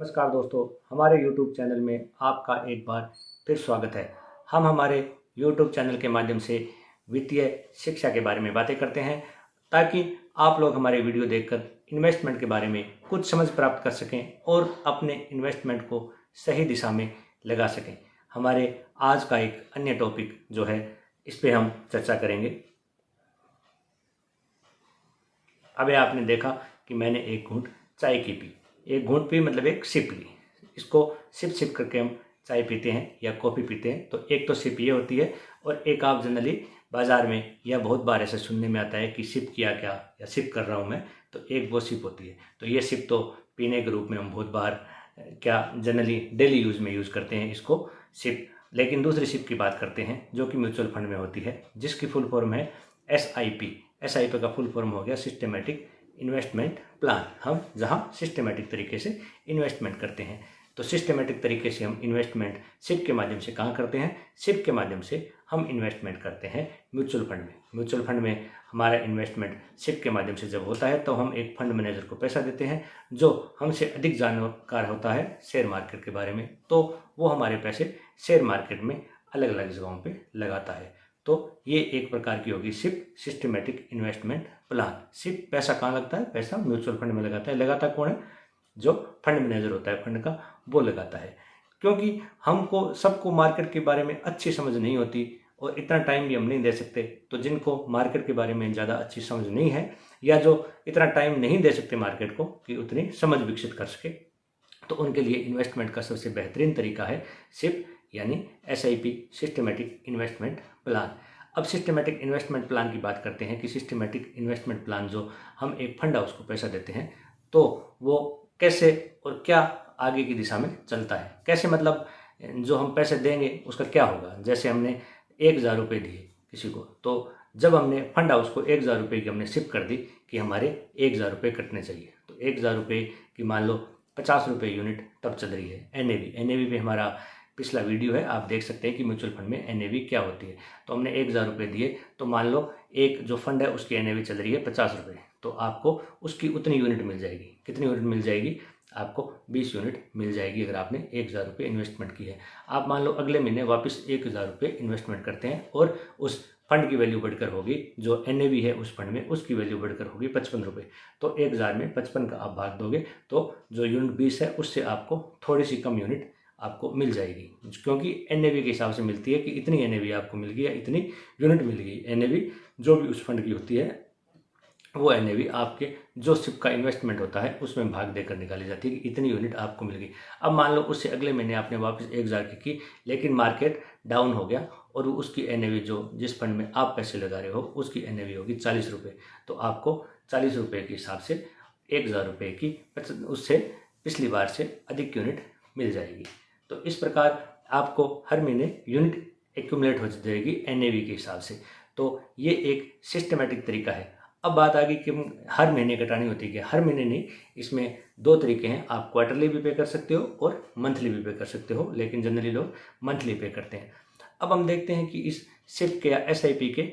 नमस्कार दोस्तों, हमारे YouTube चैनल में आपका एक बार फिर स्वागत है। हम हमारे YouTube चैनल के माध्यम से वित्तीय शिक्षा के बारे में बातें करते हैं ताकि आप लोग हमारे वीडियो देखकर इन्वेस्टमेंट के बारे में कुछ समझ प्राप्त कर सकें और अपने इन्वेस्टमेंट को सही दिशा में लगा सकें। हमारे आज का एक अन्य टॉपिक जो है, इस पे हम चर्चा करेंगे। अभी आपने देखा कि मैंने एक घूंट चाय की पी। एक घूंट पी मतलब एक सिप ली। इसको सिप सिप करके हम चाय पीते हैं या कॉफ़ी पीते हैं। तो एक तो सिप ये होती है, और एक आप जनरली बाज़ार में या बहुत बार ऐसे सुनने में आता है कि सिप किया क्या या सिप कर रहा हूँ मैं, तो एक वो सिप होती है। तो ये सिप तो पीने के रूप में हम बहुत बार क्या जनरली डेली यूज़ में यूज़ करते हैं इसको सिप। लेकिन दूसरी सिप की बात करते हैं जो कि म्यूचुअल फंड में होती है, जिसकी फुल फॉर्म है SIP। SIP का फुल फॉर्म हो गया सिस्टमेटिक इन्वेस्टमेंट प्लान। हम जहां सिस्टमेटिक तरीके से इन्वेस्टमेंट करते हैं। तो सिस्टमेटिक तरीके से हम इन्वेस्टमेंट सिप के माध्यम से कहाँ करते हैं? सिप के माध्यम से हम इन्वेस्टमेंट करते हैं म्यूचुअल फंड में। म्यूचुअल फंड में हमारा इन्वेस्टमेंट सिप के माध्यम से जब होता है तो हम एक फंड मैनेजर को पैसा देते हैं जो हमसे अधिक जानकार होता है शेयर मार्केट के बारे में। तो वो हमारे पैसे शेयर मार्केट में अलग अलग जगहों पर लगाता है। तो ये एक प्रकार की होगी SIP, systematic investment plan. SIP पैसा कहाँ लगता है? पैसा म्यूचुअल फंड में लगाता है। लगाता कौन है? जो फंड मैनेजर होता है फंड का, वो लगाता है। क्योंकि हमको सबको मार्केट के बारे में अच्छी समझ नहीं होती और इतना टाइम भी हम नहीं दे सकते। तो जिनको मार्केट के बारे में ज़्यादा अच्छी समझ नहीं है, या जो इतना टाइम नहीं दे सकते मार्केट को कि उतनी समझ विकसित कर सके, तो उनके लिए इन्वेस्टमेंट का सबसे बेहतरीन तरीका है सिप यानी SIP, सिस्टमेटिक इन्वेस्टमेंट प्लान। अब सिस्टमेटिक इन्वेस्टमेंट प्लान की बात करते हैं कि सिस्टमेटिक इन्वेस्टमेंट प्लान जो हम एक फंड हाउस को पैसा देते हैं, तो वो कैसे और क्या आगे की दिशा में चलता है। कैसे मतलब जो हम पैसे देंगे उसका क्या होगा। जैसे हमने 1,000 रुपये दिए किसी को, तो जब हमने फंड हाउस को 1,000 रुपये की हमने सिप कर दी कि हमारे 1,000 रुपये कटने चाहिए, तो 1,000 रुपये की मान लो 50 रुपये यूनिट तब चल रही है। NAV भी हमारा पिछला वीडियो है, आप देख सकते हैं कि म्यूचुअल फंड में NAV क्या होती है। तो हमने 1,000 रुपये दिए, तो मान लो एक जो फंड है उसकी NAV चल रही है 50 रुपये, तो आपको उसकी उतनी यूनिट मिल जाएगी। कितनी यूनिट मिल जाएगी? आपको 20 यूनिट मिल जाएगी अगर आपने 1,000 रुपये इन्वेस्टमेंट की है। आप मान लो अगले महीने वापस 1,000 रुपये इन्वेस्टमेंट करते हैं और उस फंड की वैल्यू बढ़कर होगी, जो NAV है उस फंड में उसकी वैल्यू बढ़कर होगी 55 रुपये। तो 1,000 में 55 का आप भाग दोगे तो जो यूनिट 20 है उससे आपको थोड़ी सी कम यूनिट आपको मिल जाएगी, क्योंकि NAV के हिसाब से मिलती है कि इतनी NAV आपको मिल गई या इतनी यूनिट मिल गई। NAV जो भी उस फंड की होती है, वो NAV आपके जो सिप का इन्वेस्टमेंट होता है उसमें भाग देकर निकाली जाती है कि इतनी यूनिट आपको मिल गई। अब मान लो उससे अगले महीने आपने वापस 1,000 की, लेकिन मार्केट डाउन हो गया और उसकी NAV जो जिस फंड में आप पैसे लगा रहे हो उसकी NAV होगी 40 रुपये। तो आपको 40 रुपये के हिसाब से 1,000 रुपये की उससे पिछली बार से अधिक यूनिट मिल जाएगी। तो इस प्रकार आपको हर महीने यूनिट एक्यूमुलेट हो जाएगी NAV के हिसाब से। तो ये एक सिस्टमेटिक तरीका है। अब बात आ गई कि हर महीने कटानी होती है। हर महीने नहीं, इसमें 2 तरीके हैं। आप क्वार्टरली भी पे कर सकते हो और मंथली भी पे कर सकते हो, लेकिन जनरली लोग मंथली पे करते हैं। अब हम देखते हैं कि इस सिप के या SIP के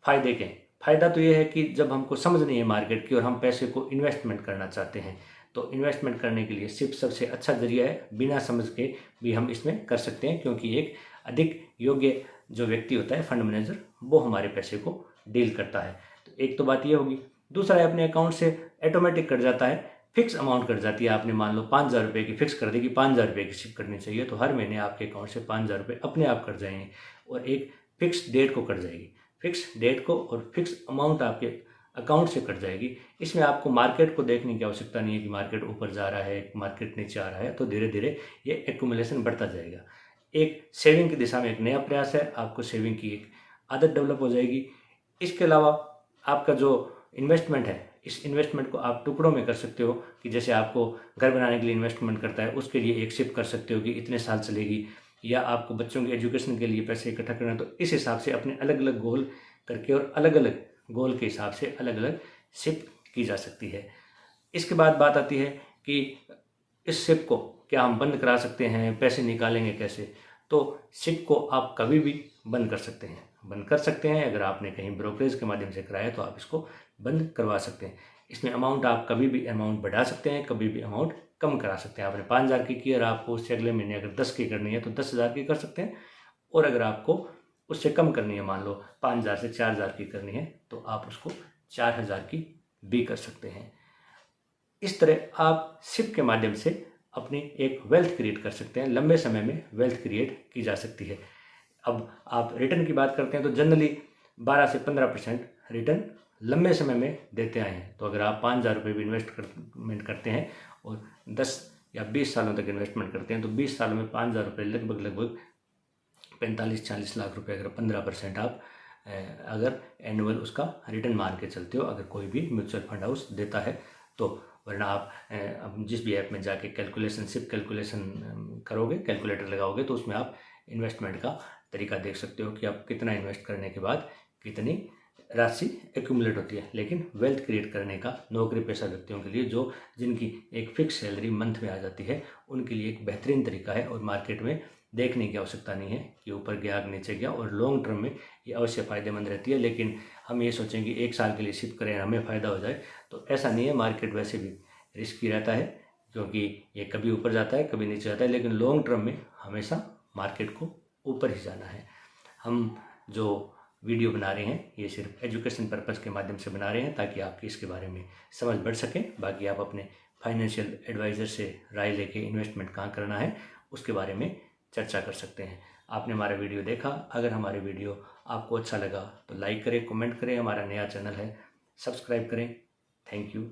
फ़ायदे क्या हैं। फ़ायदा तो ये है कि जब हमको समझ नहीं है मार्केट की और हम पैसे को इन्वेस्टमेंट करना चाहते हैं, तो इन्वेस्टमेंट करने के लिए सिप सबसे अच्छा जरिया है। बिना समझ के भी हम इसमें कर सकते हैं, क्योंकि एक अधिक योग्य जो व्यक्ति होता है फंड मैनेजर, वो हमारे पैसे को डील करता है। तो एक तो बात ये होगी। दूसरा है अपने अकाउंट से ऑटोमेटिक कट जाता है, फिक्स अमाउंट कट जाती है। आपने मान लो 5,000 रुपये की फिक्स कर दी कि 5,000 रुपये की सिप करनी चाहिए, तो हर महीने आपके अकाउंट से 5,000 रुपये अपने आप कट जाएंगे और एक फिक्स डेट को कट जाएगी। फिक्स डेट को और फिक्स अमाउंट आपके अकाउंट से कट जाएगी। इसमें आपको मार्केट को देखने की आवश्यकता नहीं है कि मार्केट ऊपर जा रहा है, मार्केट नीचे आ रहा है। तो धीरे धीरे ये एक्यूमुलेशन बढ़ता जाएगा। एक सेविंग की दिशा में एक नया प्रयास है। आपको सेविंग की एक आदत डेवलप हो जाएगी। इसके अलावा आपका जो इन्वेस्टमेंट है, इस इन्वेस्टमेंट को आप टुकड़ों में कर सकते हो कि जैसे आपको घर बनाने के लिए इन्वेस्टमेंट करता है, उसके लिए एक सिप कर सकते हो कि इतने साल चलेगी, या आपको बच्चों के एजुकेशन के लिए पैसे इकट्ठा करना, तो इस हिसाब से अपने अलग अलग गोल करके और अलग अलग गोल के हिसाब से अलग अलग सिप की जा सकती है। इसके बाद बात आती है कि इस सिप को क्या हम बंद करा सकते हैं, पैसे निकालेंगे कैसे। तो सिप को आप कभी भी बंद कर सकते हैं। अगर आपने कहीं ब्रोकरेज के माध्यम से कराया तो आप इसको बंद करवा सकते हैं। इसमें अमाउंट आप कभी भी अमाउंट बढ़ा सकते हैं, कभी भी अमाउंट कम करा सकते हैं। आपने 5,000 की और आपको उससे अगले महीने अगर 10 की करनी है तो 10,000 की कर सकते हैं, और अगर आपको उससे कम करनी है, मान लो 5,000 से 4,000 की करनी है, तो आप उसको 4,000 की भी कर सकते हैं। इस तरह आप सिप के माध्यम से अपनी एक वेल्थ क्रिएट कर सकते हैं, लंबे समय में वेल्थ क्रिएट की जा सकती है। अब आप रिटर्न की बात करते हैं तो जनरली 12 से 15% रिटर्न लंबे समय में देते आए हैं। तो अगर आप 5,000 रुपये भी इन्वेस्टमेंट करते हैं और 10 या 20 सालों तक इन्वेस्टमेंट करते हैं, तो 20 सालों में 5,000 रुपये लगभग 45-40 लाख रुपए, अगर 15% आप अगर एनुअल उसका रिटर्न मान के चलते हो, अगर कोई भी म्यूचुअल फंड हाउस देता है तो। वरना आप अब जिस भी ऐप में जाके सिप कैलकुलेशन करोगे, कैलकुलेटर लगाओगे, तो उसमें आप इन्वेस्टमेंट का तरीका देख सकते हो कि आप कितना इन्वेस्ट करने के बाद कितनी राशि एक्यूमुलेट होती है। लेकिन वेल्थ क्रिएट करने का नौकरी पेशा व्यक्तियों के लिए, जिनकी एक फिक्स सैलरी मंथ में आ जाती है, उनके लिए एक बेहतरीन तरीका है। और मार्केट में देखने की आवश्यकता नहीं है कि ऊपर गया नीचे गया, और लॉन्ग टर्म में ये अवश्य फ़ायदेमंद रहती है। लेकिन हम ये सोचें कि 1 साल के लिए शिफ्ट करें, हमें फ़ायदा हो जाए, तो ऐसा नहीं है। मार्केट वैसे भी रिस्की रहता है, क्योंकि ये कभी ऊपर जाता है, कभी नीचे जाता है, लेकिन लॉन्ग टर्म में हमेशा मार्केट को ऊपर ही जाना है। हम जो वीडियो बना रहे हैं ये सिर्फ एजुकेशन पर्पज़ के माध्यम से बना रहे हैं, ताकि आपकी इसके बारे में समझ बढ़ सके। बाकी आप अपने फाइनेंशियल एडवाइज़र से राय लेके इन्वेस्टमेंट कहाँ करना है उसके बारे में चर्चा कर सकते हैं। आपने हमारा वीडियो देखा, अगर हमारे वीडियो आपको अच्छा लगा तो लाइक करें, कमेंट करें। हमारा नया चैनल है, सब्सक्राइब करें। Thank you.